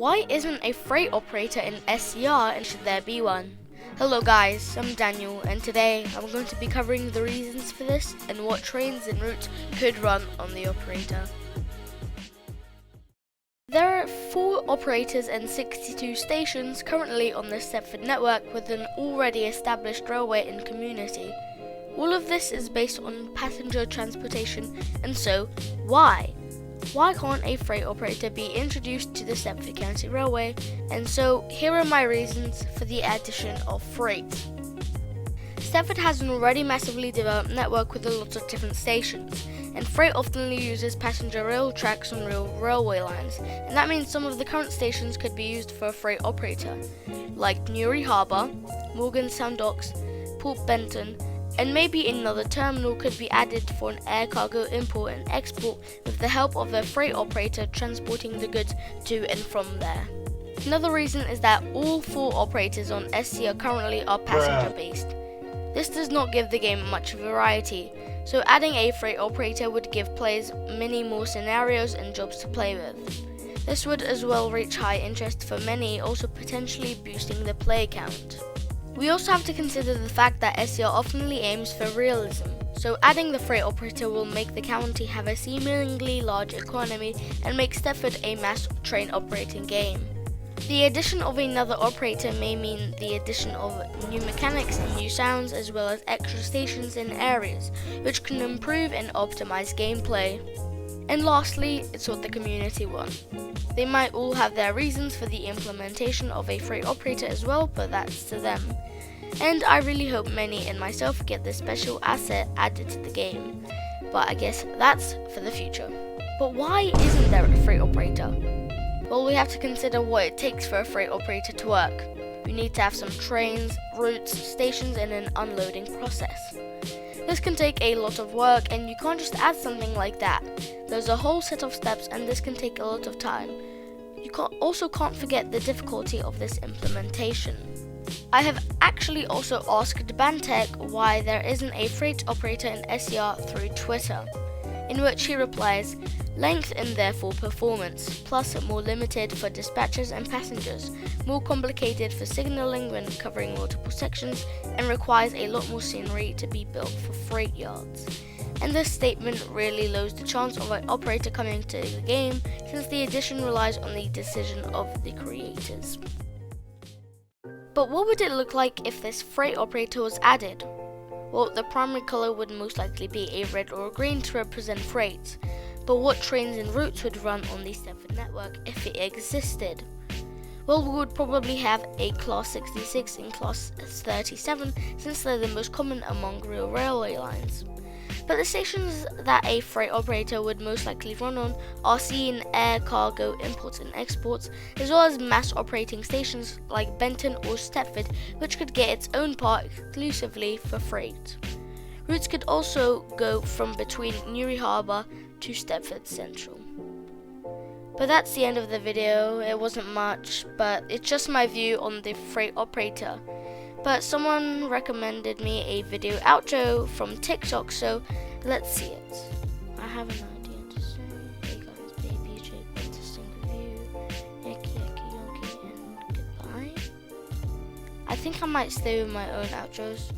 Why isn't a freight operator in SCR and should there be one? Hello guys, I'm Daniel and today I'm going to be covering the reasons for this and what trains and routes could run on the operator. There are 4 operators and 62 stations currently on the Stepford network with an already established railway and community. All of this is based on passenger transportation, and so why? Why can't a freight operator be introduced to the Stepford County Railway? And so here are my reasons for the addition of freight. Stepford has an already massively developed network with a lot of different stations, and freight often uses passenger rail tracks on real railway lines, and that means some of the current stations could be used for a freight operator, like Newry Harbour, Morganstown Docks, Port Benton, and maybe another terminal could be added for an air cargo import and export with the help of a freight operator transporting the goods to and from there. Another reason is that all 4 operators on SCR currently are passenger based. This does not give the game much variety, so adding a freight operator would give players many more scenarios and jobs to play with. This would as well reach high interest for many, also potentially boosting the play count. We also have to consider the fact that SCR often aims for realism, so adding the freight operator will make the county have a seemingly large economy and make Stepford a mass train operating game. The addition of another operator may mean the addition of new mechanics and new sounds, as well as extra stations and areas, which can improve and optimize gameplay. And lastly, it's what the community want. They might all have their reasons for the implementation of a freight operator as well, but that's to them. And I really hope many and myself get this special asset added to the game. But I guess that's for the future. But why isn't there a freight operator? Well, we have to consider what it takes for a freight operator to work. You need to have some trains, routes, stations, and an unloading process. This can take a lot of work, and you can't just add something like that. There's a whole set of steps, and this can take a lot of time. You also can't forget the difficulty of this implementation. I have actually also asked Bantech why there isn't a freight operator in SCR through Twitter, in which he replies, "Length and therefore performance, plus more limited for dispatchers and passengers, more complicated for signaling when covering multiple sections, and requires a lot more scenery to be built for freight yards." And this statement really lowers the chance of an operator coming to the game, since the addition relies on the decision of the creators. But what would it look like if this freight operator was added? Well, the primary color would most likely be a red or a green to represent freight. But what trains and routes would run on the Stepford network if it existed? Well, we would probably have a Class 66 and Class 37, since they're the most common among real railway lines. But the stations that a freight operator would most likely run on are sea and air cargo imports and exports, as well as mass operating stations like Benton or Stepford, which could get its own part exclusively for freight. Routes could also go from between Newry Harbour to Stepford Central. But that's the end of the video. It wasn't much, but it's just my view on the freight operator. But someone recommended me a video outro from TikTok, so let's see it. I have an idea to say. Hey guys, baby Jake, interesting review. Yaki yaki yonki and goodbye. I think I might stay with my own outros.